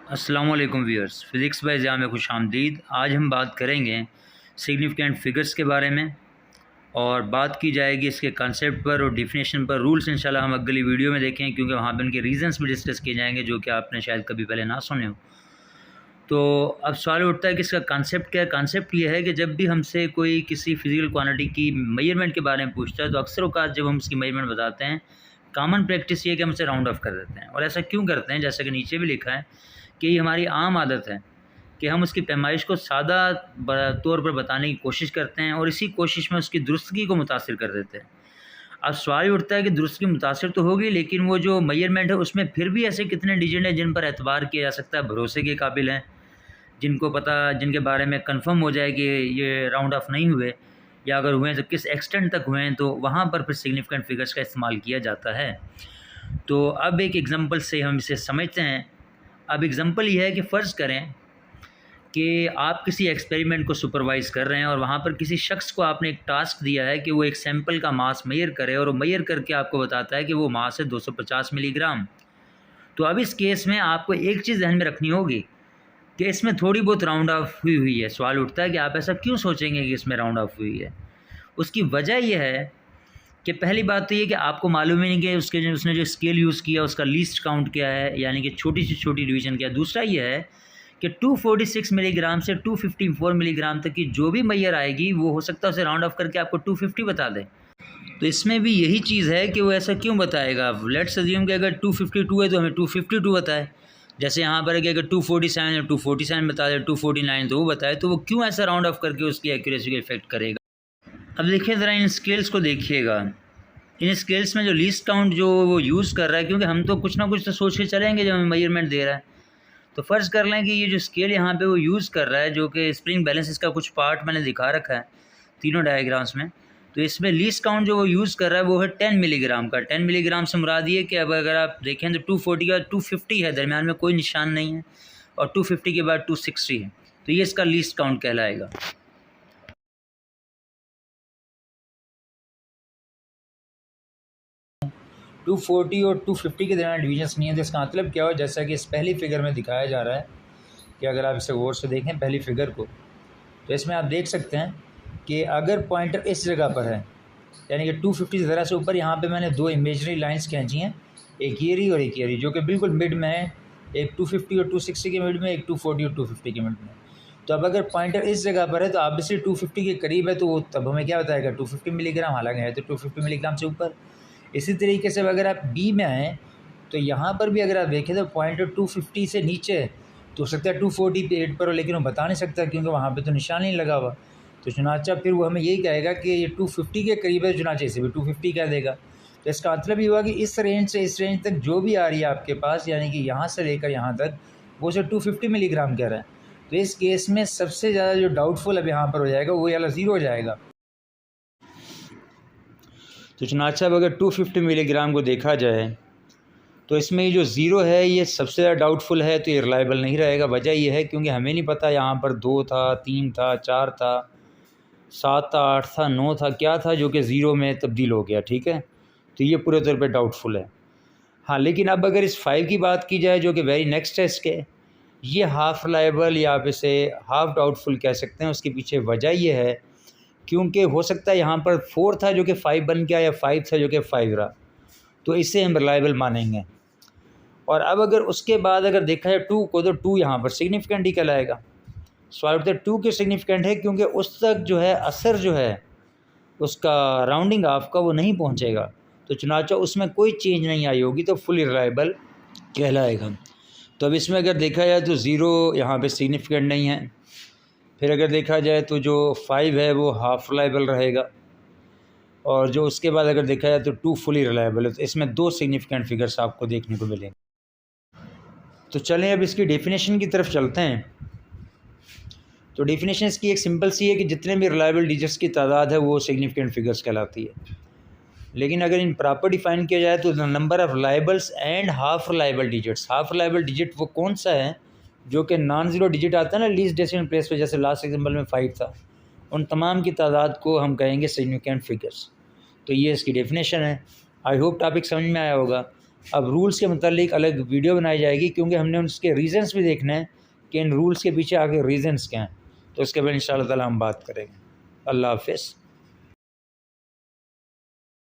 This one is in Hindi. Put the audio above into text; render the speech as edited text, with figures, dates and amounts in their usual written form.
अस्सलाम वालेकुम व्यूअर्स, फ़िज़िक्स बाय ज़िया में खुशामदीद। आज हम बात करेंगे सिग्निफिकेंट फ़िगर्स के बारे में और बात की जाएगी इसके कंसेप्ट पर और डिफिनेशन पर। रूल्स इंशाल्लाह हम अगली वीडियो में देखें क्योंकि वहाँ पे उनके रीज़न्स भी डिस्कस किए जाएंगे जो कि आपने शायद कभी पहले ना सुने हो। तो अब सवाल उठता है कि इसका कंसेप्ट क्या है। कंसेप्ट ये है कि जब भी हमसे कोई किसी फ़िज़िकल क्वांटिटी की मेजरमेंट के बारे में पूछता है तो अक्सर औक़ात जब हम उसकी मेजरमेंट बताते हैं, कॉमन प्रैक्टिस ये है कि हम उसे राउंड ऑफ कर देते हैं। और ऐसा क्यों करते हैं, जैसा कि नीचे भी लिखा है कि ये हमारी आम आदत है कि हम उसकी पैमाइश को सादा तौर पर बताने की कोशिश करते हैं और इसी कोशिश में उसकी दुरुस्तगी को मुतासिर कर देते हैं। अब सवाल उठता है कि दुरुस्तगी मुतासिर तो होगी, लेकिन वो जो मेजरमेंट है उसमें फिर भी ऐसे कितने डिजिट हैं जिन पर एतबार किया जा सकता है, भरोसे के काबिल हैं, जिनको पता जिनके बारे में कंफर्म हो जाए कि ये राउंड ऑफ नहीं हुए, या अगर हुए हैं तो किस एक्सटेंट तक हुए हैं, तो वहाँ पर फिर सिग्निफिकेंट फिगर्स का इस्तेमाल किया जाता है। तो अब एक एग्जांपल से हम इसे समझते हैं। अब एग्जांपल ये है कि फ़र्ज़ करें कि आप किसी एक्सपेरिमेंट को सुपरवाइज़ कर रहे हैं और वहाँ पर किसी शख्स को आपने एक टास्क दिया है कि वो एक सैंपल का मास मेज़र करे और वो मेज़र करके आपको बताता है कि वो मास है 250 मिलीग्राम। तो अब इस केस में आपको एक चीज़ ध्यान में रखनी होगी कि इसमें थोड़ी बहुत राउंड ऑफ हुई है। सवाल उठता है कि आप ऐसा क्यों सोचेंगे कि इसमें राउंड ऑफ हुई है। उसकी वजह यह है कि पहली बात तो ये कि आपको मालूम ही नहीं कि उसने जो स्केल यूज़ किया उसका लीस्ट काउंट क्या है, यानी कि छोटी से छोटी डिवीज़न क्या है। दूसरा ये है कि 246 मिलीग्राम से 254 मिलीग्राम तक की जो भी मैयर आएगी वो हो सकता है उसे राउंड ऑफ करके आपको 250 बता दे। तो इसमें भी यही चीज़ है कि वो ऐसा क्यों बताएगा। लेट्स अज्यूम कि अगर 252 है तो हमें 252 बताए। जैसे यहाँ पर है कि अगर 247 है 247 बता दे, 249 तो वो बताए। तो वो क्यों ऐसा राउंड ऑफ करके उसकी एक्यूरेसी को इफेक्ट करेगा। अब देखिए ज़रा इन स्केल्स को देखिएगा। इन स्केल्स में जो लीस्ट काउंट जो वो यूज़ कर रहा है, क्योंकि हम तो कुछ ना कुछ तो सोच के चलेंगे जब हमें मेजरमेंट दे रहा है। तो फ़र्ज़ कर लें कि ये जो स्केल यहाँ पे वो यूज़ कर रहा है, जो कि स्प्रिंग बैलेंस, इसका कुछ पार्ट मैंने दिखा रखा है तीनों डायग्राम्स में। तो इसमें लीस्ट काउंट जो वो यूज़ कर रहा है वो है 10 मिलीग्राम का। 10 मिलीग्राम से मुराद ये कि अब अगर आप देखें तो 240 का 250 है, दरमियान में कोई निशान नहीं है, और 250 के बाद 260 है। तो ये इसका लीस्ट काउंट कहलाएगा। 240 और 250 के दरमियान डिवीजन्स नहीं है। तो इसका मतलब क्या हो, जैसा कि इस पहली फिगर में दिखाया जा रहा है कि अगर आप इसे गौर से देखें पहली फिगर को, तो इसमें आप देख सकते हैं कि अगर पॉइंटर इस जगह पर है, यानी कि 250 ज़रा से ऊपर, यहाँ पे मैंने दो इमेजरी लाइंस खींची हैं, एक ये रही और एक ये रही, जो कि बिल्कुल मिड में है। एक 250 और 260 के मिड में, एक 240 और 250 के मिड में। तो अब अगर पॉइंटर इस जगह पर है तो ऑब्वियसली 250 के करीब है, तो वो तब हमें क्या बताएगा 250 मिलीग्राम, हालांकि है तो 250 मिलीग्राम से ऊपर। इसी तरीके से अगर आप बी में आएँ तो यहाँ पर भी अगर आप देखें तो पॉइंटर 250 से नीचे है, तो हो सकता है 248 पर हो, लेकिन वो बता नहीं सकता क्योंकि वहाँ पे तो निशान नहीं लगा हुआ। तो चुनाचा फिर वो हमें यही कहेगा कि ये 250 के करीब है, चुनाचा इसे भी 250 कह देगा। तो इसका मतलब ये हुआ कि इस रेंज से इस रेंज तक जो भी आ रही है आपके पास, यानी कि यहाँ से लेकर यहाँ तक, वो सिर्फ 250 मिलीग्राम कह रहा है। तो इस केस में सबसे ज़्यादा जो डाउटफुल अब यहाँ पर हो जाएगा वो वाला 0 हो जाएगा। तो चुनाचा अगर 250 मिलीग्राम को देखा जाए तो इसमें ये जो 0 है ये सबसे ज़्यादा डाउटफुल है, तो ये रिलायबल नहीं रहेगा। वजह ये है क्योंकि हमें नहीं पता यहाँ पर 2 था, 3 था, 4 था, 7 था, 8 था, 9 था, क्या था जो कि 0 में तब्दील हो गया। ठीक है, तो ये पूरे तौर पे डाउटफुल है। हाँ, लेकिन अब अगर इस 5 की बात की जाए जो कि वेरी नेक्स्ट है इसके, ये हाफ़ रिलायबल या आप इसे हाफ़ डाउटफुल कह सकते हैं। उसके पीछे वजह ये है क्योंकि हो सकता है यहाँ पर 4 था जो कि 5 बन गया, या 5 था जो कि 5 रहा, तो इसे हम रिलायबल मानेंगे। और अब अगर उसके बाद अगर देखा जाए 2 को, तो 2 यहाँ पर सिग्निफिकेंट ही कहलाएगा। सवाल उठता है 2 के सिग्निफिकेंट है क्योंकि उस तक जो है असर जो है उसका राउंडिंग ऑफ का वो नहीं पहुँचेगा, तो चुनाचा उसमें कोई चेंज नहीं आई होगी, तो फुल रिलायबल कहलाएगा। तो अब इसमें अगर देखा जाए तो 0 यहाँ पे सिग्निफिकेंट नहीं है। फिर अगर देखा जाए तो जो 5 है वो हाफ रिलायबल रहेगा, और जो उसके बाद अगर देखा जाए तो 2 फुली रिलायबल है। तो इसमें 2 सिग्निफिकेंट फिगर्स आपको देखने को मिलेंगे। तो चलें अब इसकी डेफिनेशन की तरफ चलते हैं। तो डेफिनेशन इसकी एक सिंपल सी है कि जितने भी रिलायबल डिजिट्स की तादाद है वो सिग्निफिकेंट फिगर्स कहलाती है। लेकिन अगर इन प्रॉपर डिफाइन किया जाए तो number of reliables and half reliable digits. Half reliable digit वो कौन सा है जो कि नॉन ज़ीरो डिजिट आता है ना लीस्ट डेसिमल प्लेस पे, जैसे लास्ट एग्जांपल में 5 था, उन तमाम की तादाद को हम कहेंगे सिग्निफिकेंट फिगर्स। तो ये इसकी डेफिनेशन है। आई होप टॉपिक समझ में आया होगा। अब रूल्स के मतलब अलग वीडियो बनाई जाएगी, क्योंकि हमने उसके रीज़न्स भी देखने हैं कि इन रूल्स के पीछे आगे रीज़न्स क्या हैं, तो उसके बाद इंशाअल्लाह ताला हम बात करेंगे। अल्लाह हाफ़िज़।